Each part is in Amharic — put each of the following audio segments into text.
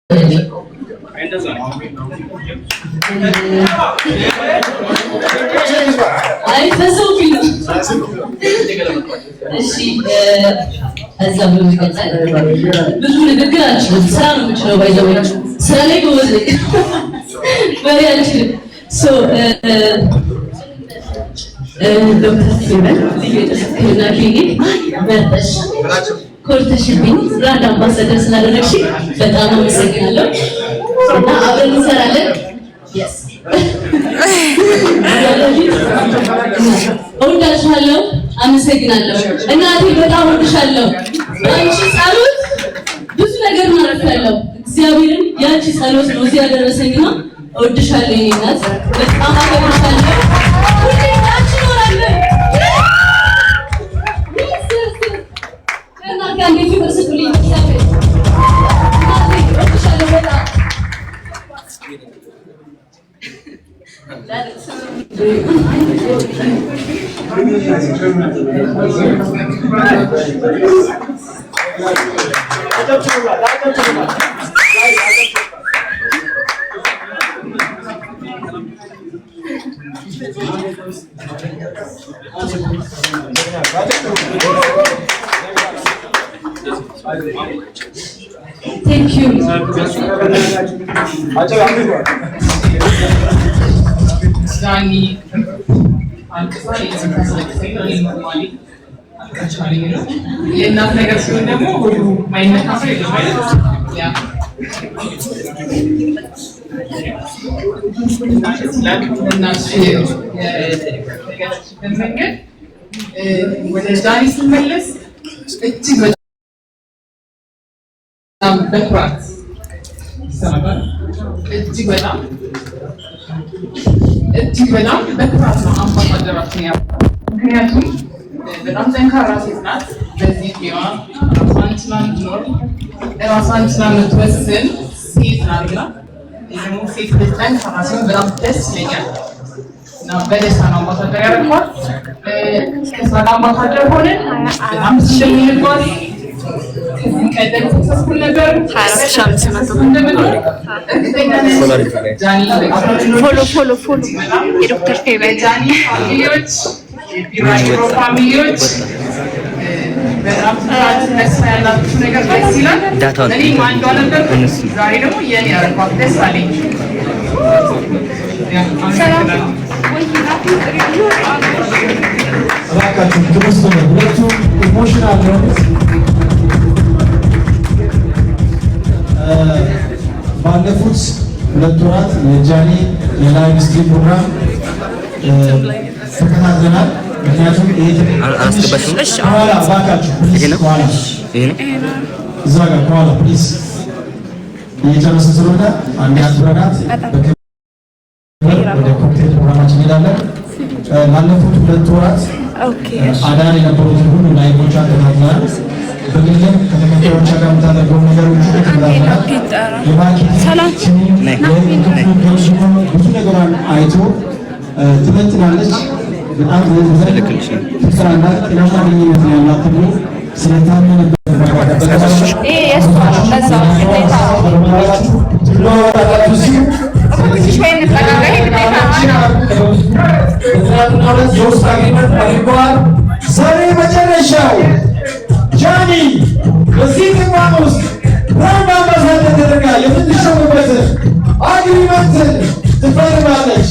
Ay nasıl እዛ ብዙ ንግግር አልችልም። ስራ ነው የምችለው። ባይዘው ስራ ላይ ጎበዝ ነኝ። በሬ አልችልም። ዶክተር ሲመን ሕክምና ክሊኒክ መርጠሽ ኮርተሽብኝ ብራንድ አምባሳደር ስላደረግሽ በጣም አመሰግናለሁ እና አብረን እንሰራለን። እወዳችኋለሁ። አመሰግናለሁ። እናቴ በጣም እወድሻለሁ። አንቺ ጸሎት ብዙ ነገር ማረፊያለሁ። እግዚአብሔርን ያንቺ ጸሎት ነው እዚህ ያደረሰኝና እወድሻለሁ። የኔ እናት በጣም አከብርሻለሁ። ሁሌ አንቺ ኖራለሁ። እናቴ አንዴ ፍቅር ስጡልኝ። እግዚአብሔር እናቴ እወድሻለሁ በጣም Thank you. Dani, alkışlar için normali alkışlar yiyor. Yeniden negasyonda mı bu mayına kasıyor ya? Nasıl gerçekten ወደ ዳኒ ስመለስ እጅግ በጣም በኩራት ይሰማል። እጅግ በጣም በኩራት ነው አምባሳደራችን ያለው። ምክንያቱም በጣም ጠንካራ ሴት ናት። በዚህ እድሜዋ ራሷን ችላ የምትኖር ራሷን ችላ የምትወስን ሴት ናትና ደግሞ ሴት ልጅ ጠንካራ ሲሆን በጣም ደስ ይለኛል እና በደስታ ነው አምባሳደር ያደርገዋል። ከዛ አምባሳደር ሆነን በጣም ስለሚንጓዝ ከዚህ ቀደም ተሰስኩል ነበር ፎሎ የዶክተር ፌቨን ጃኒ ፋሚሊዎች የቢራሽሮ ፋሚሊዎች በጣም ደስ ያላችሁ ነገር ደስ ይላል። እኔም አንዷ ነበር። ዛሬ ደግሞ የኔ ያረኳት ደስ አለኝ። እባካችሁ ትመስሉ ሁለቱ ኢሞሽናል ነው። ባለፉት 2 ወራት የጃኒ የላይቭ ስትሪም ፕሮግራም ተከታትለናል። ምክንያቱም ከኋላ እባካችሁ እዛ ጋር ከኋላ ፕሊዝ እየጨረሰ ስለሆነ አንዴ አትብረናት ወደ ኮክቴል ፕሮግራማችን እንሄዳለን። ባለፉት 2 ወራት አዳር የነበሩትን ሁሉ ላይቮች ተከታትለናል። በግልም ከተከታዮቿ ጋር የምታደርገው ነገሮች ተከታትለናል። ብዙ ነገሯን አይቶ ትመጥናለች። በጣም ፍቅር አላት። ጤናማ ግንኙነት ነው ያላት ተብሎ ስለታመነበት ዛሬ መጨረሻው ጃኒ በዚህ ተቋም ውስጥ ብራንድ አምባሳደር ተደርጋ የምትሾምበት አግሪመንት ትፈርማለች።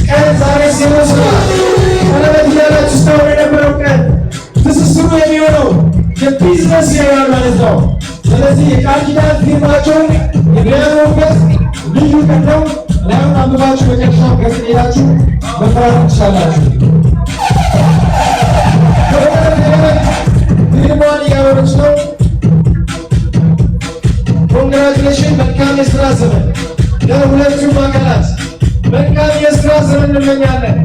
ቀን ዛሬ ሲወስዱ ቀለበት እያላችሁ ስታወሩ የነበረው ቀን ትስስሩ የሚሆነው የቢዝነስ ይሆናል ማለት ነው። ስለዚህ የቃል ኪዳን ፊርማቸውን የሚያኖሩበት ልዩ ቀን ነው። ላዩን አንብባችሁ መጨረሻው ገጽ ሄዳችሁ መፈራረም ትችላላችሁ። ፊርማዋን እያኖረች ነው። ኮንግራቹሌሽን። መልካም የስራ ዘመን ለሁለቱም አካላት መልካም የስራ ዘመን እንመኛለን።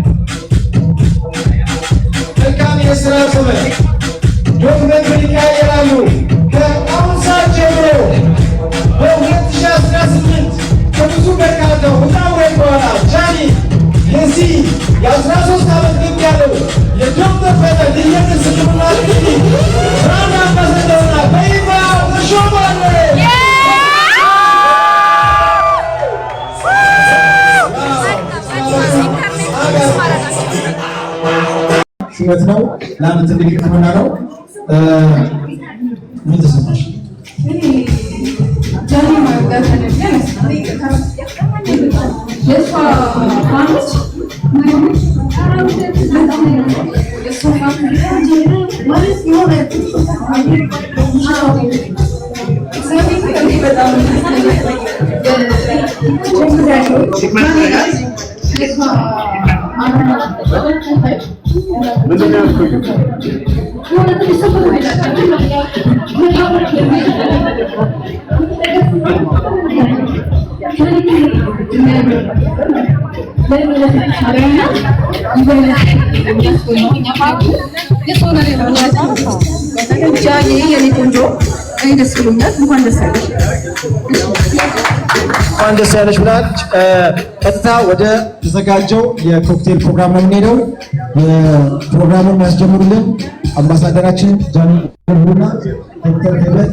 መልካም የስራ ዘመን። ዶክመንት ይቀያየራሉ። ከአሁን ሰዓት ጀምሮ በ2018 ከብዙ በርካታ ውጣ ውረድ በኋላ ጃኒ የዚህ የ13 ዓመት ልምድ ያለው የዶክተር ፌቨን ልየትን ሕክምና ክሊኒክ ብራንድ አምባሳደር ሆና በይፋ ተሾማለች። ድግመት ነው። ለአንድ ትልቅ ሕክምና ነው። ምን ተሰማሽ? እንኳን ደስ ያለሽ ብላለች። ቀጥታ ወደ ተዘጋጀው የኮክቴል ፕሮግራም ነው የምንሄደው። የፕሮግራሙን የሚያስጀምሩልን አምባሳደራችን ጃኒ ቡና ዶክተር ሄበት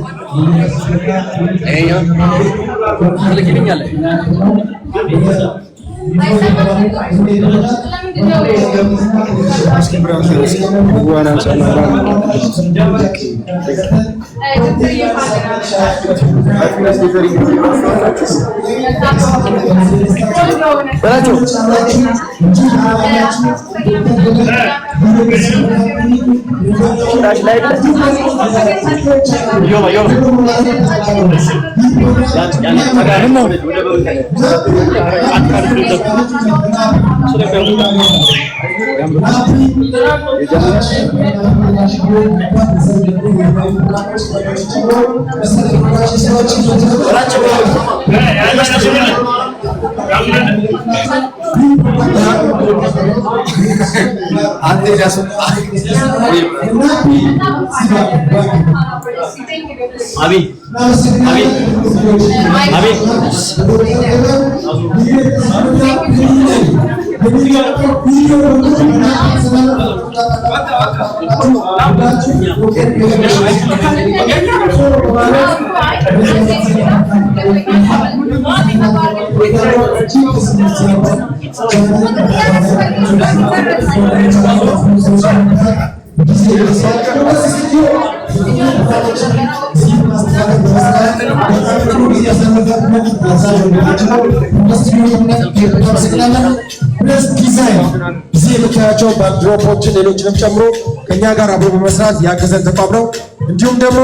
ጊዜ የምታያቸው ባክድሮፖችን ሌሎችንም ጨምሮ ከኛ ጋር አብሮ በመስራት ያገዘን ተቋም ነው። እንዲሁም ደግሞ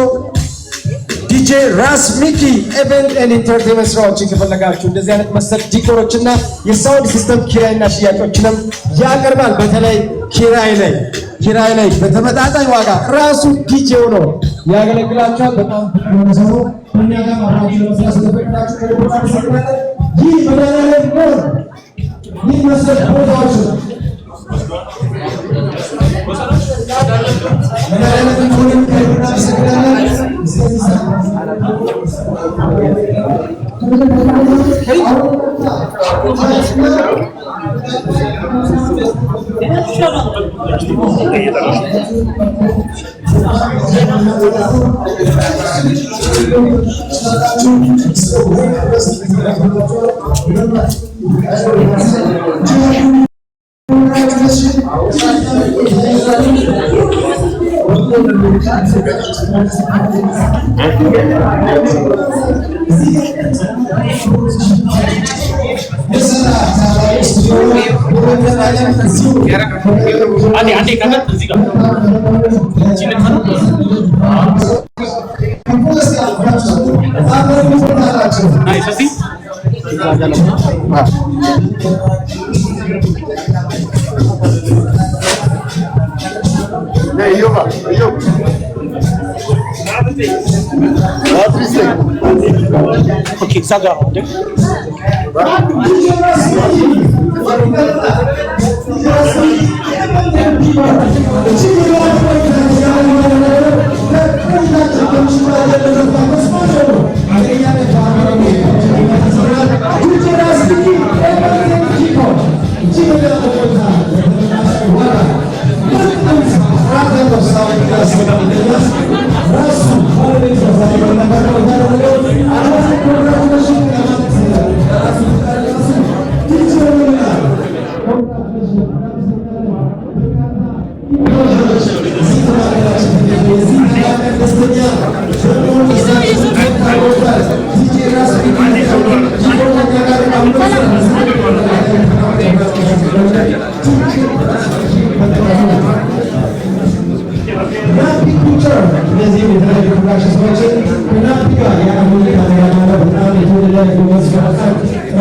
ዲጄ ራስ ሚኪ ኢቨንት ኤንድ ኢንተርቴይንመንት ስራዎችን ከፈለጋችሁ እንደዚህ አይነት መሰል ዲኮሮችና የሳውንድ ሲስተም ኪራይና ሽያጮችንም ያቀርባል። በተለይ ኪራይ ላይ በተመጣጣኝ ዋጋ ራሱ ዲጄው ነው ያገለግላችኋል። በጣም ነው ከኛ ጋር አብራችሁ ለመስራት ስለፈቀዳችሁ ከልብ አመሰግናለሁ። ይህ መድኃኒዓለም ሞል ይህ መሰል ቦታዎች መድኃኒዓለም ሞልን ከልብ አመሰግናለሁ። Ade kanan እዚህ ጋር ናይስ እዚህ ኦኬ ዛጋ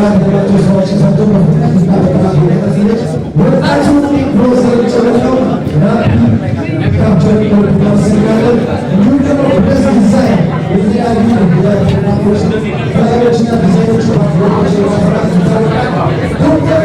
Thank you.